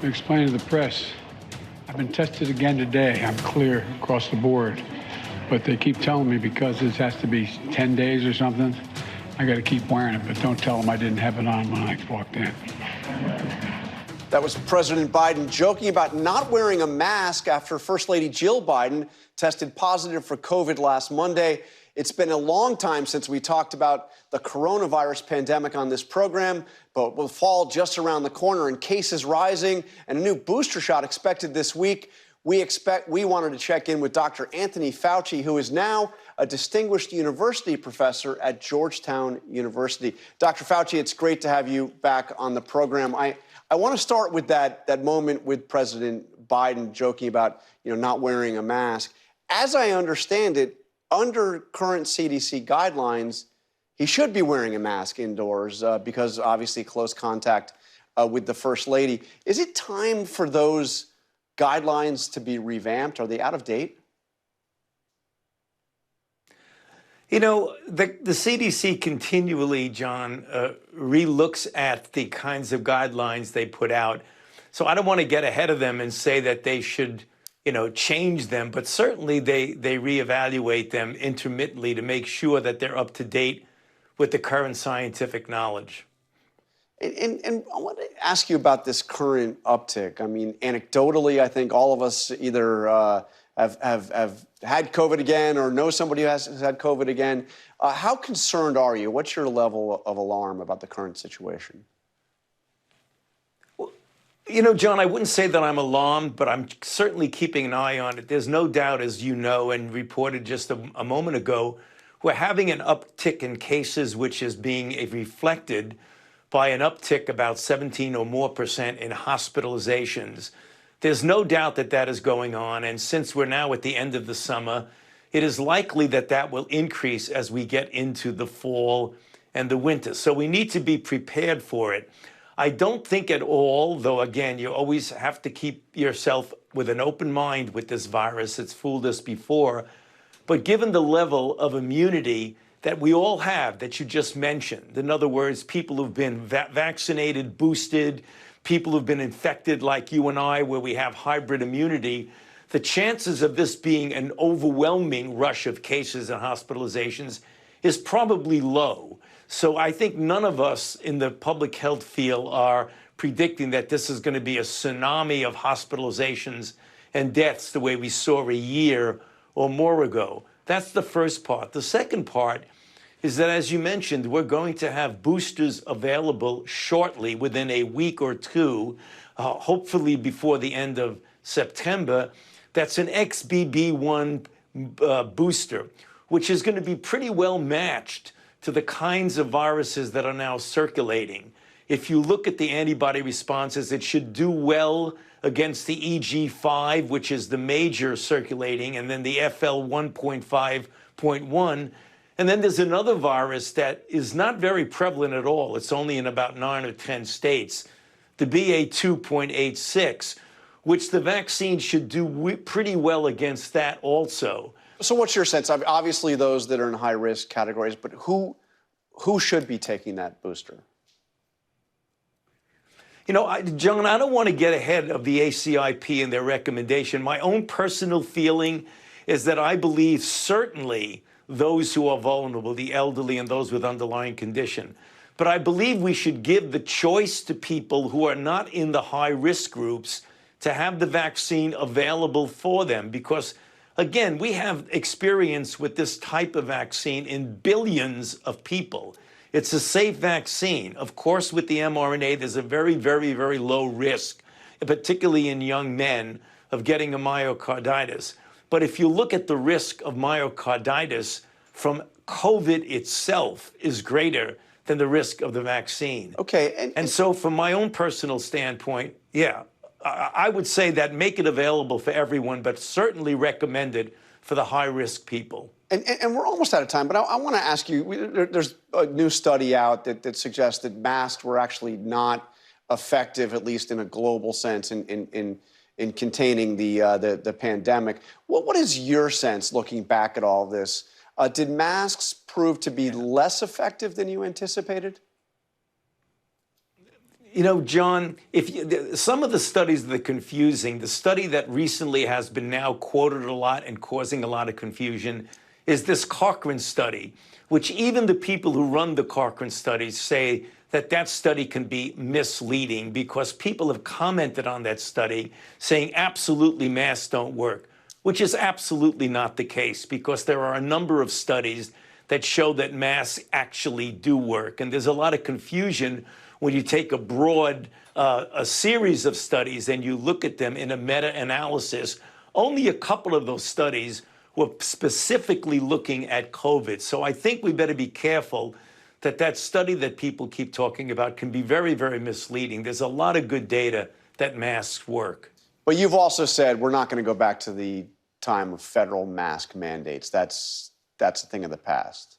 Explain to the press. I've been tested again today. I'm clear across the board. But they keep telling me because this has to be 10 days or something, I got to keep wearing it. But don't tell them I didn't have it on when I walked in. That was President Biden joking about not wearing a mask after First Lady Jill Biden tested positive for COVID last Monday. It's been a long time since we talked about the coronavirus pandemic on this program, but with fall just around the corner and cases rising and a new booster shot expected this week, we wanted to check in with Dr. Anthony Fauci, who is now a distinguished university professor at Georgetown University. Dr. Fauci, it's great to have you back on the program. I want to start with that moment with President Biden joking about, not wearing a mask. As I understand it, under current CDC guidelines, he should be wearing a mask indoors because obviously close contact with the First Lady. Is it time for those guidelines to be revamped? Are they out of date? The CDC continually, John, relooks at the kinds of guidelines they put out. So I don't want to get ahead of them and say that they should, change them, but certainly they reevaluate them intermittently to make sure that they're up to date with the current scientific knowledge. And I want to ask you about this current uptick. I mean, anecdotally, I think all of us either have had COVID again or know somebody who has had COVID again. How concerned are you? What's your level of alarm about the current situation? Well, John, I wouldn't say that I'm alarmed, but I'm certainly keeping an eye on it. There's no doubt, as you know, and reported just a moment ago, we're having an uptick in cases, which is being reflected by an uptick about 17% or more in hospitalizations. There's no doubt that that is going on. And since we're now at the end of the summer, it is likely that that will increase as we get into the fall and the winter. So we need to be prepared for it. I don't think at all, though, again, you always have to keep yourself with an open mind with this virus. It's fooled us before. But given the level of immunity that we all have, that you just mentioned, in other words, people who've been vaccinated, boosted, people who've been infected like you and I, where we have hybrid immunity, the chances of this being an overwhelming rush of cases and hospitalizations is probably low. So I think none of us in the public health field are predicting that this is going to be a tsunami of hospitalizations and deaths the way we saw a year or more ago. That's the first part. The second part is that, as you mentioned, we're going to have boosters available shortly, within a week or two, hopefully before the end of September. That's an XBB1 booster, which is going to be pretty well matched to the kinds of viruses that are now circulating. If you look at the antibody responses, it should do well against the EG5, which is the major circulating, and then the FL1.5.1. And then there's another virus that is not very prevalent at all. It's only in about 9 or 10 states, the BA2.86, which the vaccine should do pretty well against that also. So what's your sense? Obviously those that are in high-risk categories, but who should be taking that booster? John, I don't want to get ahead of the ACIP and their recommendation. My own personal feeling is that I believe certainly those who are vulnerable, the elderly and those with underlying condition. But I believe we should give the choice to people who are not in the high-risk groups to have the vaccine available for them, because again, we have experience with this type of vaccine in billions of people. It's a safe vaccine. Of course, with the mRNA, there's a very, very, very low risk, particularly in young men, of getting a myocarditis. But if you look at the risk of myocarditis from COVID itself is greater than the risk of the vaccine. Okay. And so from my own personal standpoint, yeah, I would say that make it available for everyone, but certainly recommended for the high-risk people. And we're almost out of time, but I want to ask you, there's a new study out that suggests that masks were actually not effective, at least in a global sense, in containing the pandemic. What is your sense, looking back at all this? Did masks prove to be less effective than you anticipated? You know, John, some of the studies that are confusing, the study that recently has been now quoted a lot and causing a lot of confusion is this Cochrane study, which even the people who run the Cochrane studies say that that study can be misleading because people have commented on that study saying absolutely masks don't work, which is absolutely not the case because there are a number of studies that show that masks actually do work. And there's a lot of confusion when you take a broad a series of studies and you look at them in a meta-analysis. Only a couple of those studies were specifically looking at COVID. So I think we better be careful that that study that people keep talking about can be very, very misleading. There's a lot of good data that masks work. But you've also said we're not going to go back to the time of federal mask mandates. That's a thing of the past.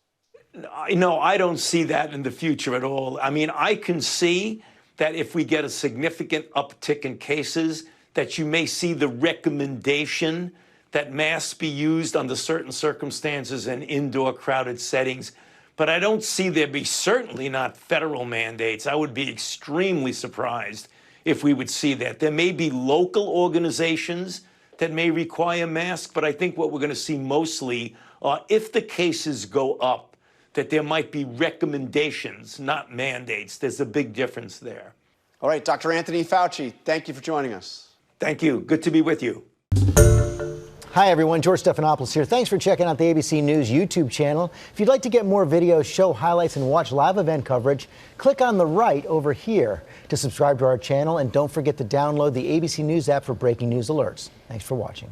No, I don't see that in the future at all. I mean, I can see that if we get a significant uptick in cases, that you may see the recommendation that masks be used under certain circumstances in indoor crowded settings. But I don't see there be certainly not federal mandates. I would be extremely surprised if we would see that. There may be local organizations that may require masks, but I think what we're going to see mostly are if the cases go up, that there might be recommendations, not mandates. There's a big difference there. All right, Dr. Anthony Fauci, thank you for joining us. Thank you. Good to be with you. Hi, everyone. George Stephanopoulos here. Thanks for checking out the ABC News YouTube channel. If you'd like to get more videos, show highlights, and watch live event coverage, click on the right over here to subscribe to our channel. And don't forget to download the ABC News app for breaking news alerts. Thanks for watching.